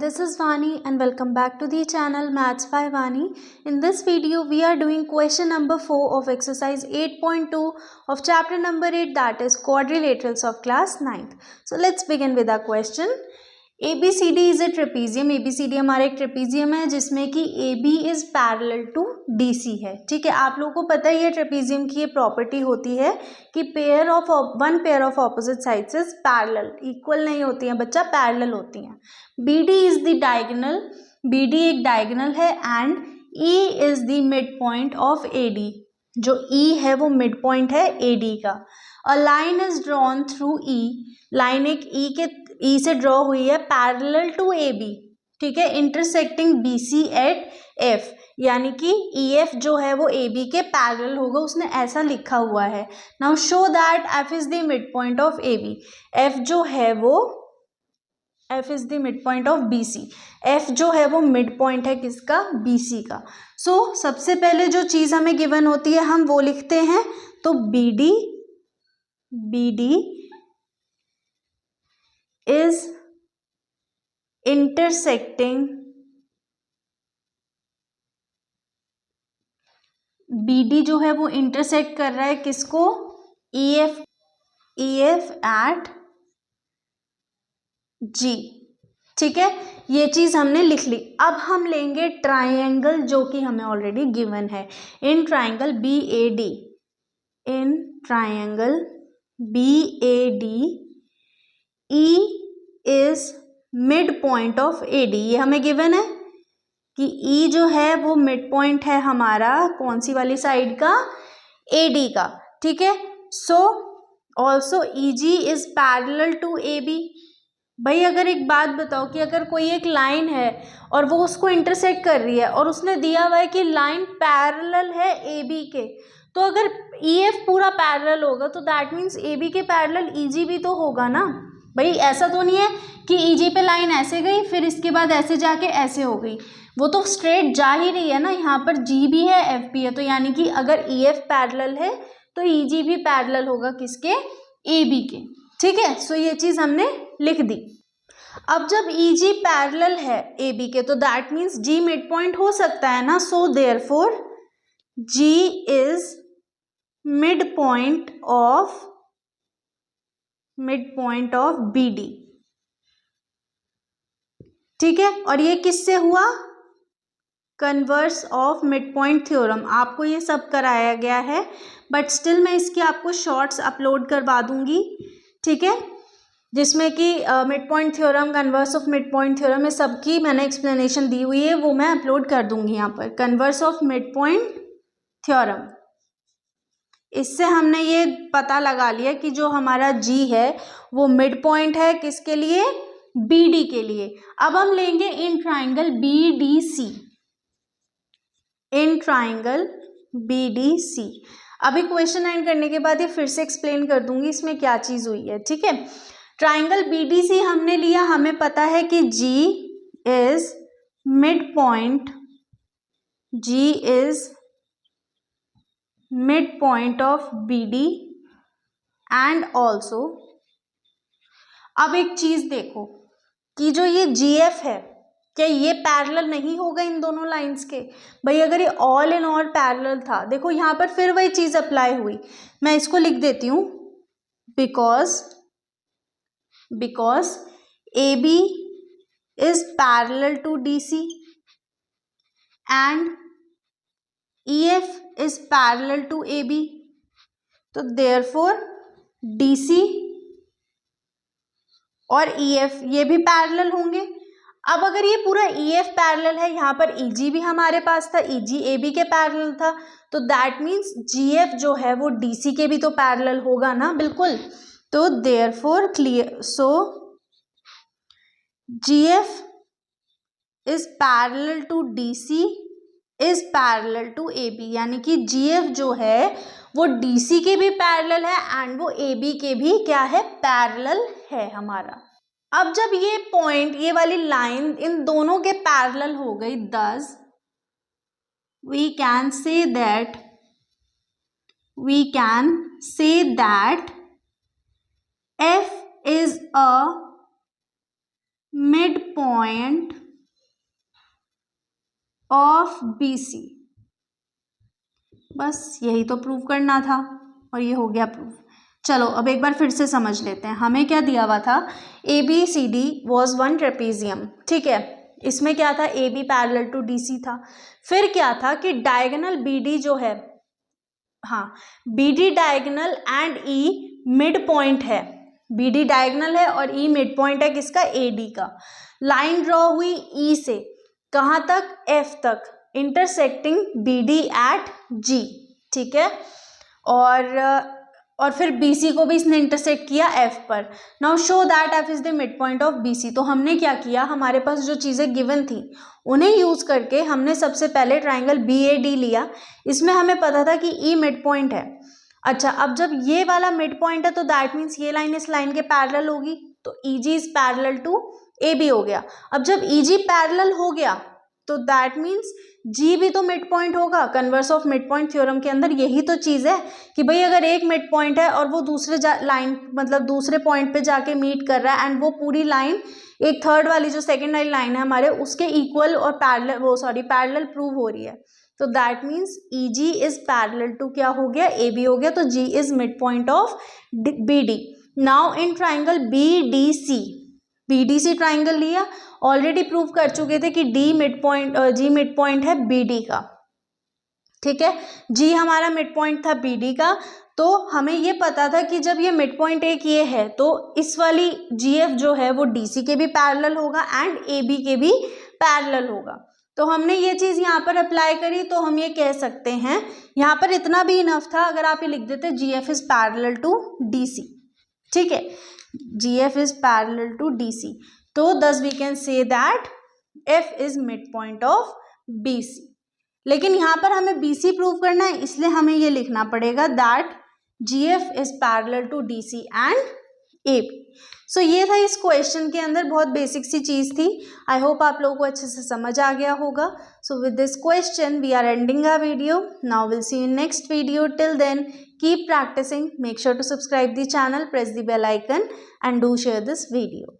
this is Vani and welcome back to the channel Maths by Vani. In this video we are doing question number 4 of exercise 8.2 of chapter number 8, that is quadrilaterals of class 9th. So let's begin with our question. ABCD is a trapezium. ABCD हमारा एक trapezium है जिसमें कि AB is parallel to DC है. ठीक है, आप लोगों को पता ही है ट्रेपीजियम की ये प्रॉपर्टी होती है कि one pair of opposite sides is parallel, equal नहीं होती हैं बच्चा, पैरेलल होती हैं. BD is the diagonal, BD एक डायगोनल है and E is the mid point of AD. जो E है वो मिड पॉइंट है AD का. A line is drawn through E. Line एक E से ड्रॉ हुई है पैरेलल टू AB. ठीक है, इंटरसेक्टिंग BC एट F, यानी कि EF जो है वो AB के पैरेलल होगा, उसने ऐसा लिखा हुआ है. Now show that F is the mid point of AB. F जो है वो F is the mid point of BC. F जो है वो मिड पॉइंट है किसका? BC का. सो सबसे पहले जो चीज हमें गिवन होती है हम वो लिखते हैं. तो BD is intersecting, BD जो है वो इंटरसेक्ट कर रहा है किसको? EF at G. ठीक है, ये चीज हमने लिख ली. अब हम लेंगे ट्राइंगल जो कि हमें ऑलरेडी गिवन है. In triangle BAD, E is mid point of AD. ये हमें गिवन है कि E जो है वो मिड पॉइंट है हमारा कौन सी वाली साइड का? AD का. ठीक है, so also EG is parallel to AB. भाई अगर एक बात बताओ कि अगर कोई एक लाइन है और वो उसको इंटरसेक्ट कर रही है और उसने दिया हुआ है कि लाइन पैरेलल है AB के, तो अगर EF पूरा पैरेलल होगा तो दैट मीन्स AB के पैरेलल EG भी तो होगा ना. भाई ऐसा तो नहीं है कि EG पे लाइन ऐसे गई फिर इसके बाद ऐसे जाके ऐसे हो गई, वो तो स्ट्रेट जा ही रही है ना. यहाँ पर G भी है F भी है, तो यानी कि अगर EF पैरेलल है तो EG भी पैरेलल होगा किसके? AB के. ठीक है, सो ये चीज हमने लिख दी. अब जब EG पैरेलल है AB के तो that means G mid point हो सकता है ना. So therefore G is mid point of BD. ठीक है, और ये किससे हुआ? Converse of mid point theorem. आपको ये सब कराया गया है बट स्टिल मैं इसकी आपको शॉर्ट्स अपलोड करवा दूंगी. ठीक है, जिसमें कि mid point theorem, converse of mid point theorem, ये सबकी मैंने एक्सप्लेनेशन दी हुई है, वो मैं अपलोड कर दूंगी यहाँ पर. Converse of mid point theorem, इससे हमने ये पता लगा लिया कि जो हमारा G है वो मिड पॉइंट है किसके लिए? BD के लिए. अब हम लेंगे इन ट्राइंगल BDC. अभी क्वेश्चन एंड करने के बाद ये फिर से एक्सप्लेन कर दूंगी इसमें क्या चीज हुई है. ठीक है, ट्राइंगल BDC हमने लिया, हमें पता है कि G is mid point of BD and also. अब एक चीज देखो कि जो ये GF है क्या ये पैरेलल नहीं होगा इन दोनों लाइंस के? भाई अगर ये ऑल इन ऑल पैरेलल था, देखो यहाँ पर फिर वही चीज अप्लाई हुई. मैं इसको लिख देती हूँ. Because AB is parallel to DC and EF is parallel to AB. तो therefore DC और EF ये भी पैरेलल होंगे. अब अगर ये पूरा EF पैरेलल है, यहाँ पर EG भी हमारे पास था, EG AB के पैरेलल था, तो दैट मीन्स GF जो है वो DC के भी तो पैरेलल होगा ना. बिल्कुल. तो therefore clear, so GF is parallel to DC is parallel to AB, यानी कि GF जो है वो DC के भी पैरेलल है एंड वो AB के भी क्या है? पैरेलल है हमारा. अब जब ये पॉइंट, ये वाली लाइन इन दोनों के पैरेलल हो गई, thus we can say that F is a mid point of BC। बस यही तो प्रूव करना था और ये हो गया प्रूव। चलो अब एक बार फिर से समझ लेते हैं। हमें क्या दिया हुआ था, ABCD वॉज वन ट्रेपेजियम, ठीक है। इसमें क्या था, AB पैरेलल टू DC था। फिर क्या था कि डायगोनल BD जो है, हाँ, BD diagonal and E mid point है। BD डायगोनल है और E मिड पॉइंट है किसका, AD का। लाइन ड्रॉ हुई E से कहाँ तक, F तक, इंटरसेक्टिंग BD एट G, ठीक है। और फिर BC को भी इसने इंटरसेक्ट किया F पर। Now show that F is the mid point of BC। तो हमने क्या किया, हमारे पास जो चीज़ें गिवन थी उन्हें यूज करके हमने सबसे पहले ट्राइंगल BAD लिया। इसमें हमें पता था कि E मिड पॉइंट है। अच्छा, अब जब ये वाला मिड पॉइंट है तो दैट मीन्स ये लाइन इस लाइन के पैरेलल होगी, तो EG is parallel to AB हो गया। अब जब EG पैरेलल हो गया तो दैट मीन्स G भी तो मिड पॉइंट होगा। Converse of mid point theorem के अंदर यही तो चीज़ है कि भाई अगर एक मिड पॉइंट है और वो दूसरे लाइन मतलब दूसरे पॉइंट पे जाके मीट कर रहा है एंड वो पूरी लाइन एक थर्ड वाली जो सेकेंड वाली लाइन है हमारे उसके इक्वल और पैरेलल प्रूव हो रही है, तो that means EG is parallel to क्या हो गया, AB हो गया। तो G is mid point of BD। Now in triangle BDC triangle लिया, ऑलरेडी प्रूव कर चुके थे कि G मिड पॉइंट है BD का, ठीक है। G हमारा मिड पॉइंट था BD का, तो हमें ये पता था कि जब ये मिड पॉइंट एक ये है तो इस वाली GF जो है वो DC के भी पैरेलल होगा एंड AB के भी पैरेलल होगा। तो हमने ये चीज़ यहाँ पर अप्लाई करी, तो हम ये कह सकते हैं, यहाँ पर इतना भी इनफ था अगर आप ये लिख देते GF is parallel to DC, ठीक है। GF is parallel to DC, तो thus we can say that F is midpoint of BC। लेकिन यहाँ पर हमें BC प्रूव करना है, इसलिए हमें ये लिखना पड़ेगा that GF is parallel to DC and AB। सो ये था इस क्वेश्चन के अंदर, बहुत बेसिक सी चीज़ थी। आई होप आप लोगों को अच्छे से समझ आ गया होगा। So with this question we are ending our video. Now will see in next video. Till then keep practicing. Make sure to subscribe the channel, press the bell icon and do share this video.